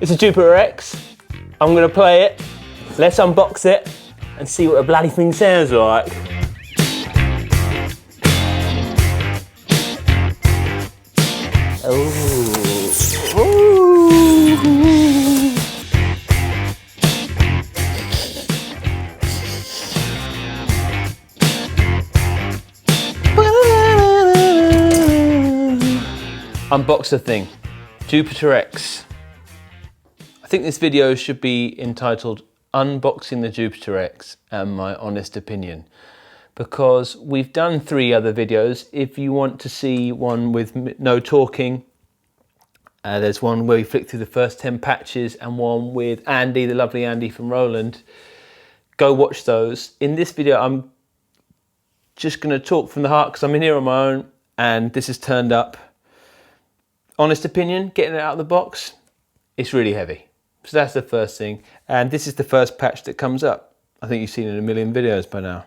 It's a Jupiter X. I'm gonna play it. Let's unbox it and see what the bloody thing sounds like. Unbox the thing, Jupiter X. I think this video should be entitled Unboxing the Jupiter X and My Honest Opinion, because we've done 3 other videos. If you want to see one with no talking, there's one where we flick through the first 10 patches and one with Andy, the lovely Andy from Roland. Go watch those. In this video, I'm just going to talk from the heart because I'm in here on my own and this is turned up. Honest opinion, getting it out of the box, it's really heavy. So that's the first thing. And this is the first patch that comes up. I think you've seen it in a million videos by now.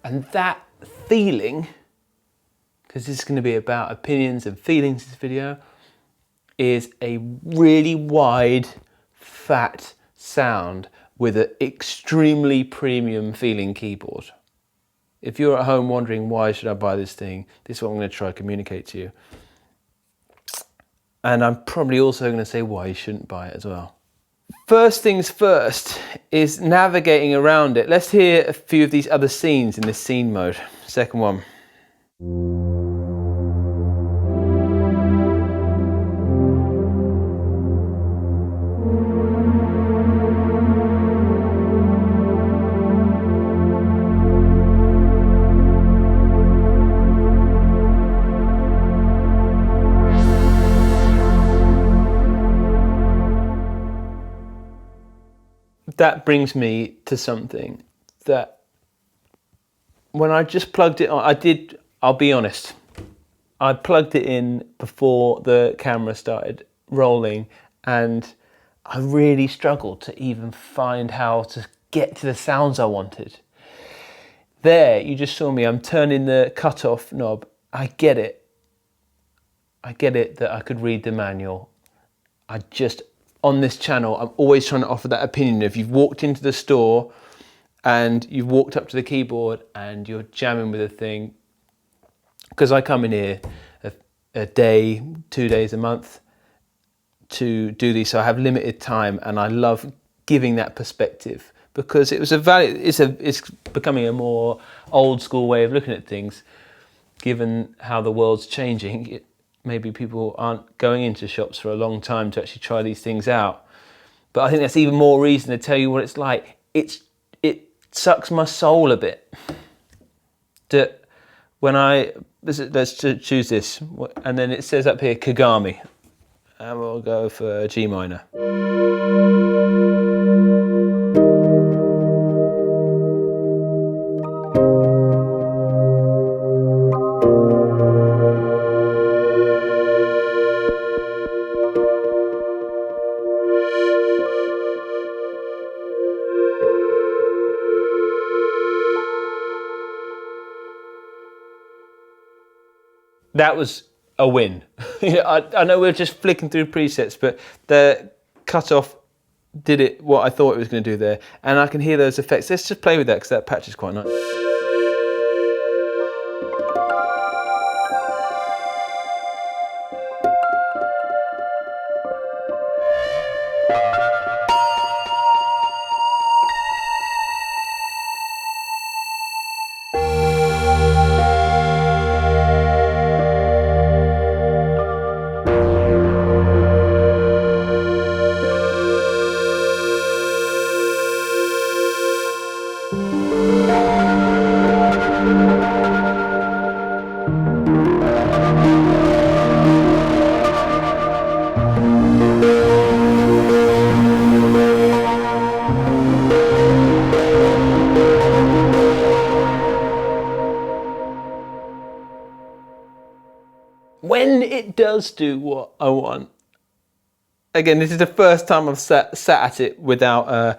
And that feeling, because this is going to be about opinions and feelings, this video, is a really wide, fat sound with an extremely premium feeling keyboard. If you're at home wondering why should I buy this thing, this is what I'm going to try to communicate to you. And I'm probably also going to say why you shouldn't buy it as well. First things first is navigating around it. Let's hear a few of these other scenes in this scene mode. Second one. That brings me to something that when I just plugged it on, I'll be honest, I plugged it in before the camera started rolling and I really struggled to even find how to get to the sounds I wanted. There, you just saw me, I'm turning the cutoff knob. I get it. I get it that I could read the manual. On this channel, I'm always trying to offer that opinion. If you've walked into the store and you've walked up to the keyboard and you're jamming with a thing, because I come in here a day, 2 days a month to do these, so I have limited time and I love giving that perspective because it was it's becoming a more old school way of looking at things, given how the world's changing. Maybe people aren't going into shops for a long time to actually try these things out. But I think that's even more reason to tell you what it's like. It sucks my soul a bit. That when let's choose this, and then it says up here Kagami, and we'll go for G minor. That was a win. I know we're just flicking through presets, but the cutoff did it what I thought it was going to do there. And I can hear those effects. Let's just play with that because that patch is quite nice. when it does do what I want, again, this is the first time I've sat at it without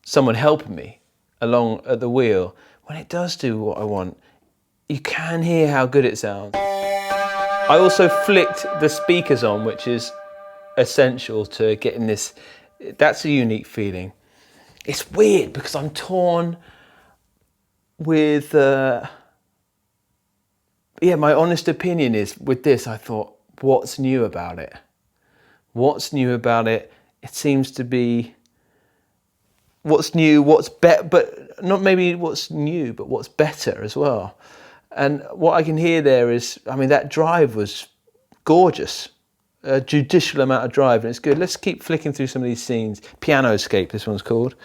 someone helping me along at the wheel. When it does do what I want, you can hear how good it sounds. I also flicked the speakers on, which is essential to getting this. That's a unique feeling. It's weird because I'm torn with, my honest opinion is with this, I thought, what's new about it? What's new about it? It seems to be what's new, what's better, but not maybe what's new, but what's better as well. And what I can hear there is, I mean, that drive was gorgeous. A judicial amount of drive, and it's good. Let's keep flicking through some of these scenes. Pianoscape, this one's called.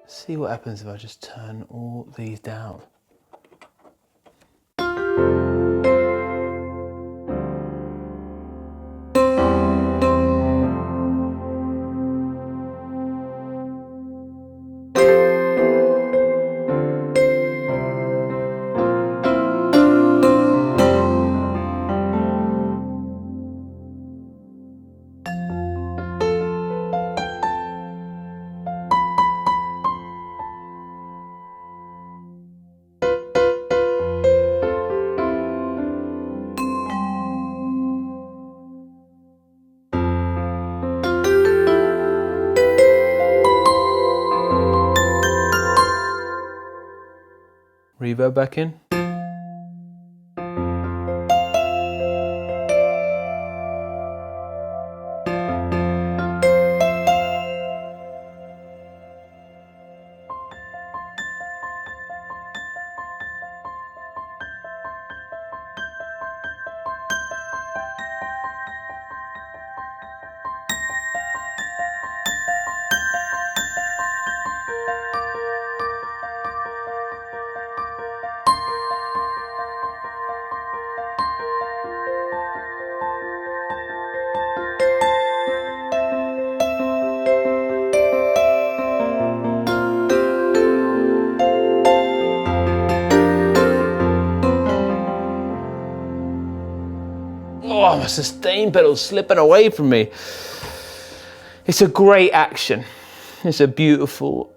See what happens if I just turn all these down. Reverb back in. Oh, my sustain pedal's slipping away from me. It's a great action. It's a beautiful,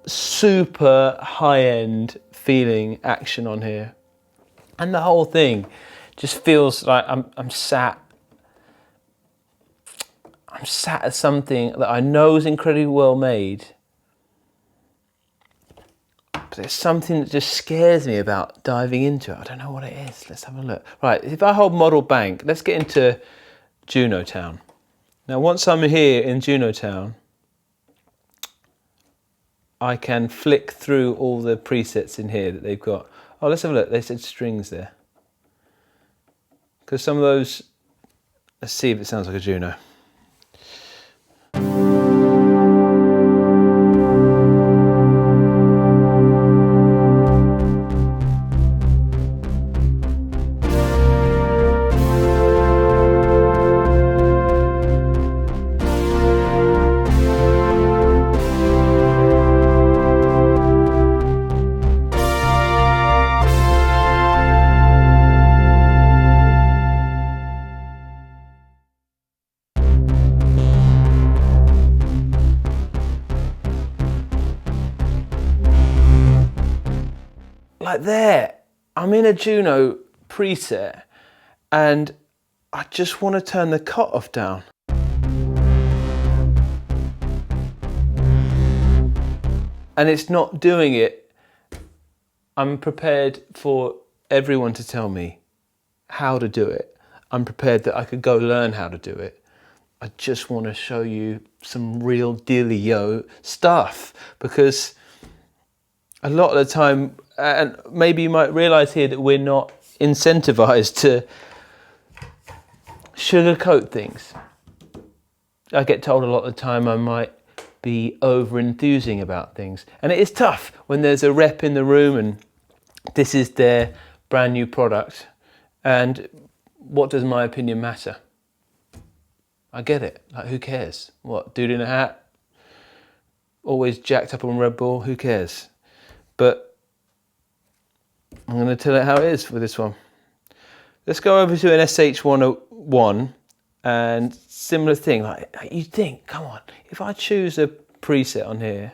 super high-end feeling action on here. And the whole thing just feels like I'm sat at something that I know is incredibly well made. But there's something that just scares me about diving into it. I don't know what it is. Let's have a look. Right, if I hold Model Bank, let's get into Juno Town. Now, once I'm here in Juno Town, I can flick through all the presets in here that they've got. Oh, let's have a look. They said strings there. Because some of those, let's see if it sounds like a Juno. Like there, I'm in a Juno preset and I just want to turn the cutoff down. And it's not doing it. I'm prepared for everyone to tell me how to do it. unprepared that I could go learn how to do it. I just want to show you some real dealio stuff, because a lot of the time, and maybe you might realize here that we're not incentivized to sugarcoat things. I get told a lot of the time I might be over enthusing about things, and it is tough when there's a rep in the room and this is their brand new product, and what does my opinion matter? I get it, like who cares? What, dude in a hat? Always jacked up on Red Bull, who cares? But I'm gonna tell it how it is with this one. Let's go over to an SH101 and similar thing, like you think, come on, if I choose a preset on here,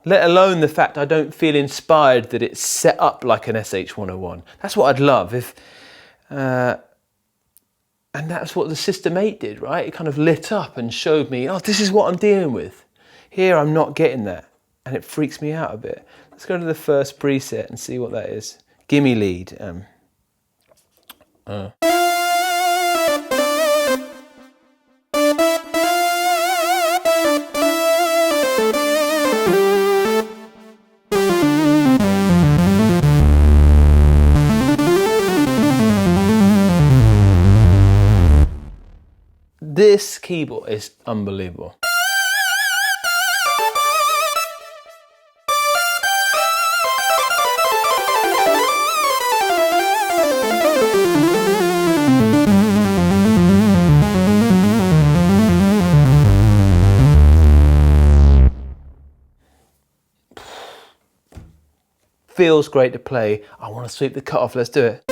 let alone the fact I don't feel inspired that it's set up like an SH101. That's what I'd love if, and that's what the System 8 did, right? It kind of lit up and showed me, oh, this is what I'm dealing with. Here, I'm not getting that, and it freaks me out a bit. Let's go to the first preset and see what that is. Gimme lead. This keyboard is unbelievable. Feels great to play. I want to sweep the cut off, let's do it.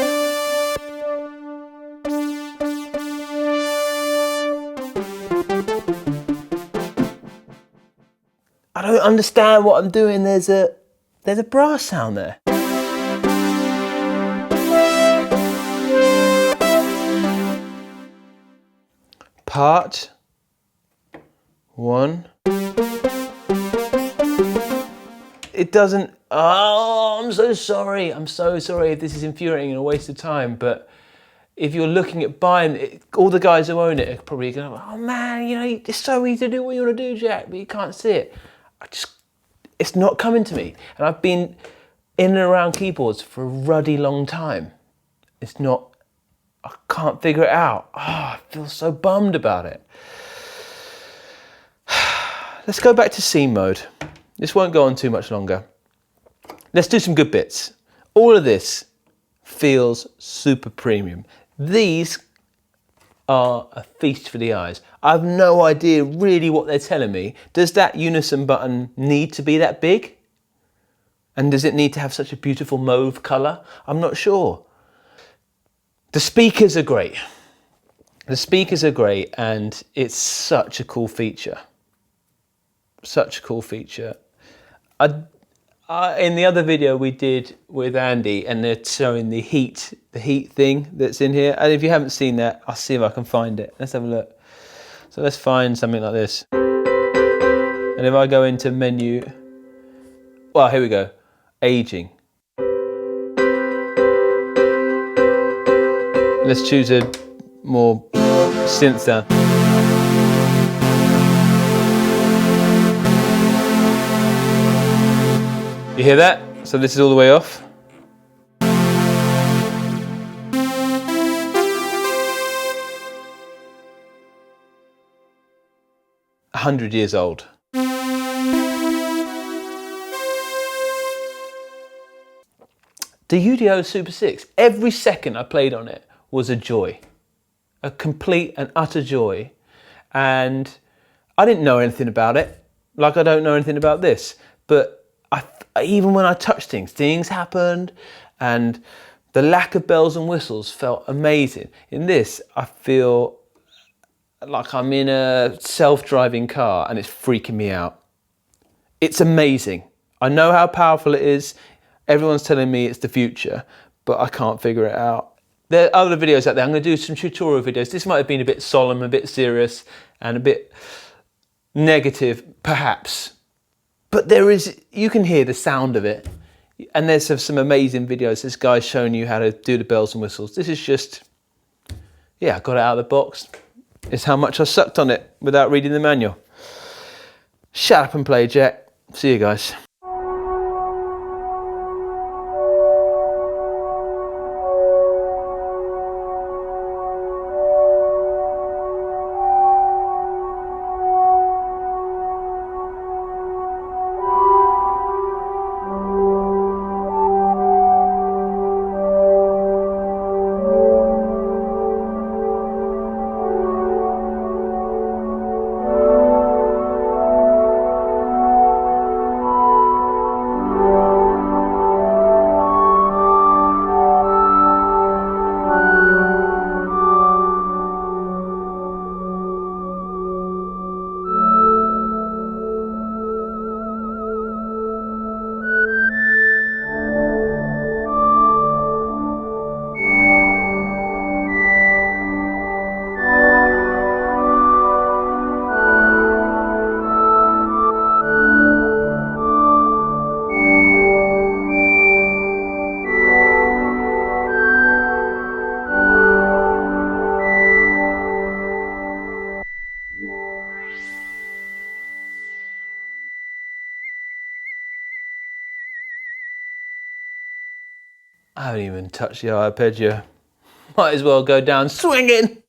I don't understand what I'm doing. There's a brass sound there. Part 1. It doesn't, oh, I'm so sorry. I'm so sorry if this is infuriating and a waste of time, but if you're looking at buying it, all the guys who own it are probably going, oh man, you know, it's so easy to do what you want to do, Jack, but you can't see it. It's not coming to me. And I've been in and around keyboards for a ruddy long time. It's not, I can't figure it out. Oh, I feel so bummed about it. Let's go back to scene mode. This won't go on too much longer. Let's do some good bits. All of this feels super premium. These are a feast for the eyes. I have no idea really what they're telling me. Does that unison button need to be that big? And does it need to have such a beautiful mauve colour? I'm not sure. The speakers are great. The speakers are great, and it's such a cool feature. Such a cool feature. In the other video we did with Andy, and they're showing the heat thing that's in here. And if you haven't seen that, I'll see if I can find it. Let's have a look. So let's find something like this. And if I go into menu, well, here we go. Aging. Let's choose a more synth sound. You hear that? So this is all the way off. 100 years old. The UDO Super 6, every second I played on it was a joy. A complete and utter joy. And I didn't know anything about it, like I don't know anything about this. But even when I touched things, things happened, and the lack of bells and whistles felt amazing. In this, I feel like I'm in a self-driving car and it's freaking me out. It's amazing. I know how powerful it is. Everyone's telling me it's the future, but I can't figure it out. There are other videos out there. I'm going to do some tutorial videos. This might have been a bit solemn, a bit serious, and a bit negative, perhaps. But you can hear the sound of it. And there's some amazing videos. This guy's showing you how to do the bells and whistles. This is just yeah, I got it out of the box. It's how much I sucked on it without reading the manual. Shut up and play, Jack. See you guys. I haven't even touched the arpeggio. Might as well go down swinging.